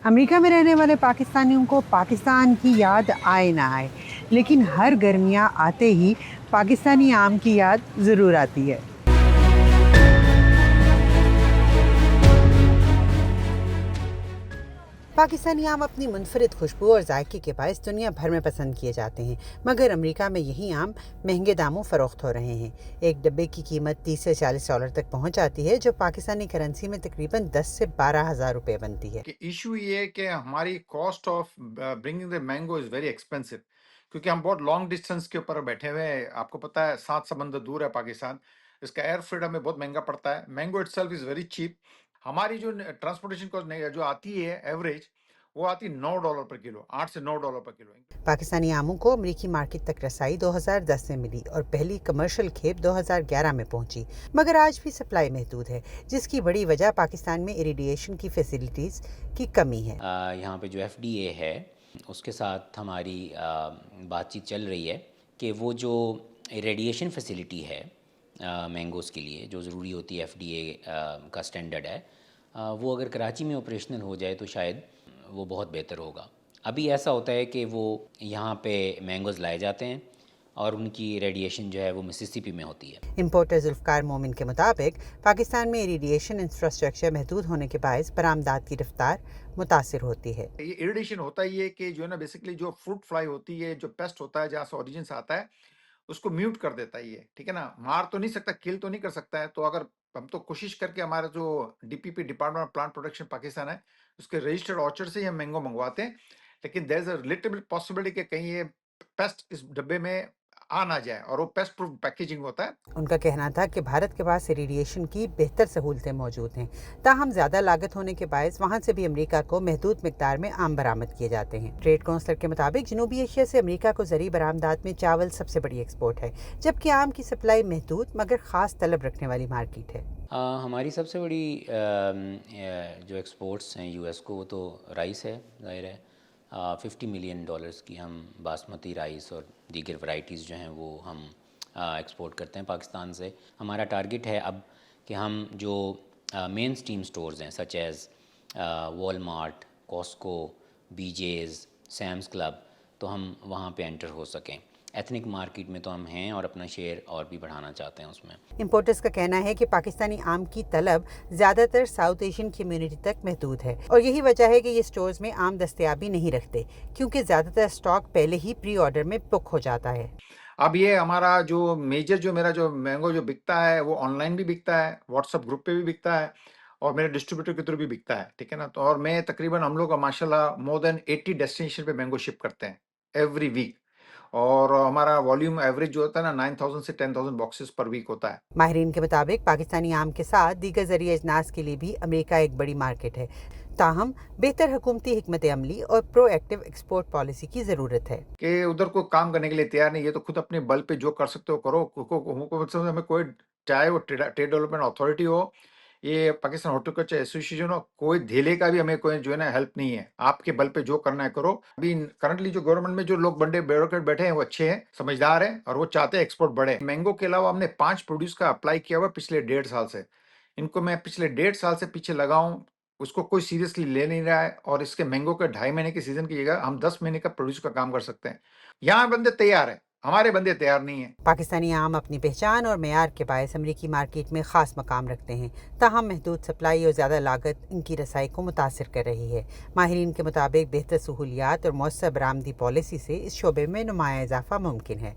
امریکہ میں رہنے والے پاکستانیوں کو پاکستان کی یاد آئے نہ آئے، لیکن ہر گرمیاں آتے ہی پاکستانی آم کی یاد ضرور آتی ہے۔ پاکستانی آم اپنی منفرد خوشبو اور ذائقے کے باعث دنیا بھر میں پسند کیے جاتے ہیں، مگر امریکہ میں یہی آم مہنگے داموں فروخت ہو رہے ہیں۔ ایک ڈبے کی قیمت $30 سے $40 تک پہنچ جاتی ہے، جو پاکستانی کرنسی میں تقریباً 10 سے 12 ہزار روپے بنتی ہے۔ کہ ایشو یہ ہے کہ ہماری cost of bringing the mango is very expensive, کیونکہ ہم بہت لانگ ڈسٹینس کے اوپر بیٹھے ہوئے ہیں۔ آپ کو پتہ ہے 7 سمندر دور ہے پاکستان، اس کا ایئر فریڈ ہمیں بہت مہنگا پڑتا ہے۔ Mango it self is very cheap. ہماری جو ٹرانسپورٹیشن کاسٹ جو آتی ہے ایوریج، وہ آتی $9 پر کلو، $8 سے $9 پر کلو۔ پاکستانی آموں کو امریکی مارکیٹ تک رسائی 2010 میں ملی اور پہلی کمرشل کھیپ 2011 میں پہنچی، مگر آج بھی سپلائی محدود ہے، جس کی بڑی وجہ پاکستان میں ایریڈیشن کی فیسلٹیز کی کمی ہے۔ یہاں پہ جو FDA ہے اس کے ساتھ ہماری بات چیت چل رہی ہے کہ وہ جو ریڈیشن فیسلٹی ہے مینگوز کے لیے جو ضروری ہوتی ہے FDA کا سٹینڈرڈ ہے، وہ اگر کراچی میں آپریشنل ہو جائے تو شاید وہ بہت بہتر ہوگا۔ ابھی ایسا ہوتا ہے کہ وہ یہاں پہ مینگوز لائے جاتے ہیں اور ان کی ریڈیشن جو ہے وہ مسیسپی میں ہوتی ہے۔ امپورٹر ذوالفقار مومن کے مطابق پاکستان میں ایریڈیشن انفراسٹرکچر محدود ہونے کے باعث برآمدات کی رفتار متاثر ہوتی ہے۔ یہ ایریڈیشن ہوتا ہی ہے کہ جو ہے نا بیسیکلی جو فروٹ فلائی ہوتی ہے، جو پیسٹ ہوتا ہے جہاں سے اوریجن سے آتا ہے، اس کو میوٹ کر دیتا ہے یہ، ٹھیک ہے نا، مار تو نہیں سکتا، کل تو نہیں کر سکتا ہے۔ تو اگر ہم تو کوشش کر کے ہمارا جو DPP department of plant production Pakistan ہے، اس کے رجسٹرڈ آرچرڈ سے ہی ہم مینگو منگواتے ہیں، لیکن دیر از اے لٹل پاسبلٹی کہ کہیں یہ پیسٹ اس ڈبے میں آ نہ جائے، اور وہ پیسٹ پروف پیکیجنگ ہوتا ہے۔ ان کا کہنا تھا کہ بھارت کے پاس ایریڈیشن کی بہتر سہولتیں موجود ہیں، تاہم زیادہ لاگت ہونے کے باعث وہاں سے بھی امریکہ کو محدود مقدار میں آم برآمد کیے جاتے ہیں۔ ٹریڈ کونسلر کے مطابق جنوبی ایشیا سے امریکہ کو زرعی برآمدات میں چاول سب سے بڑی ایکسپورٹ ہے، جبکہ آم کی سپلائی محدود مگر خاص طلب رکھنے والی مارکیٹ ہے۔ ہماری سب سے بڑی جو ایکسپورٹس ہیں US کو، وہ تو رائس ہے، ظاہر ہے۔ $50 ملین کی ہم باسمتی رائس اور دیگر ورائٹیز جو ہیں وہ ہم ایکسپورٹ کرتے ہیں پاکستان سے۔ ہمارا ٹارگٹ ہے اب کہ ہم جو مین سٹریم سٹورز ہیں such as Walmart, Costco, BJ's، seems club, تو ہم وہاں پہ انٹر ہو سکیں۔ ایتھنک مارکیٹ میں تو ہم ہیں اور اپنا شیئر اور بھی بڑھانا چاہتے ہیں اس میں۔ امپورٹرز کا کہنا ہے کہ پاکستانی آم کی طلب زیادہ تر ساؤتھ ایشین کمیونٹی تک محدود ہے، اور یہی وجہ ہے کہ یہ سٹورز میں آم دستیابی نہیں رکھتے، کیونکہ زیادہ تر سٹاک پہلے ہی پری آرڈر میں بک ہو جاتا ہے۔ اب یہ ہمارا جو میجر جو میرا جو مینگو جو بکتا ہے، وہ آن لائن بھی بکتا ہے، واٹس ایپ گروپ پہ بھی بکتا ہے، اور میرے ڈسٹریبیوٹر کے تھرو بھی بکتا ہے، ٹھیک ہے نا۔ تو اور میں تقریباً ہم لوگ ماشاء اللہ مور دین 80 ڈیسٹینیشن پہ مینگو شپ کرتے ہیں ایوری ویک، اور ہمارا والیوم ایوریج جو ہوتا ہے نا 9,000 سے 10,000 باکسز پر ویک ہوتا ہے۔ ماہرین کے مطابق پاکستانی آم کے ساتھ دیگر زرعی اجناس کے لیے بھی امریکہ ایک بڑی مارکیٹ ہے، تاہم بہتر حکومتی حکمت عملی اور پرو ایکٹیو ایکسپورٹ پالیسی کی ضرورت ہے۔ کہ ادھر کوئی کام کرنے کے لیے تیار نہیں، یہ تو خود اپنے بل پہ جو کر سکتے ہو کرو۔ حکومت سے ہمیں کوئی، چاہے وہ ٹریڈ ڈیولپمنٹ اتھارٹی ہو، یہ پاکستان ہارٹیکلچر ایسوسیشن ہو، کوئی دھیلے کا بھی ہمیں کوئی جو ہے نا ہیلپ نہیں ہے۔ آپ کے بل پہ جو کرنا ہے کرو۔ ابھی کرنٹلی جو گورنمنٹ میں جو لوگ بڑے بیوروکریٹ بیٹھے ہیں وہ اچھے ہیں، سمجھدار ہیں، اور وہ چاہتے ہیں ایکسپورٹ بڑھے۔ مینگو کے علاوہ ہم نے 5 پروڈیوس کا اپلائی کیا ہوا پچھلے 1.5 سال سے۔ ان کو میں پچھلے 1.5 سال سے پیچھے لگا ہوں، اس کو کوئی سیریسلی لے نہیں رہا ہے، اور اس کے مینگو کے 2.5 مہینے کے سیزن کی جگہ ہم 10 مہینے کا پروڈیوس کا کام کر سکتے ہیں۔ یہاں بندے تیار ہیں، ہمارے بندے تیار نہیں ہیں۔ پاکستانی آم اپنی پہچان اور معیار کے باعث امریکی مارکیٹ میں خاص مقام رکھتے ہیں، تاہم محدود سپلائی اور زیادہ لاگت ان کی رسائی کو متاثر کر رہی ہے۔ ماہرین کے مطابق بہتر سہولیات اور مؤثر برآمدی پالیسی سے اس شعبے میں نمایاں اضافہ ممکن ہے۔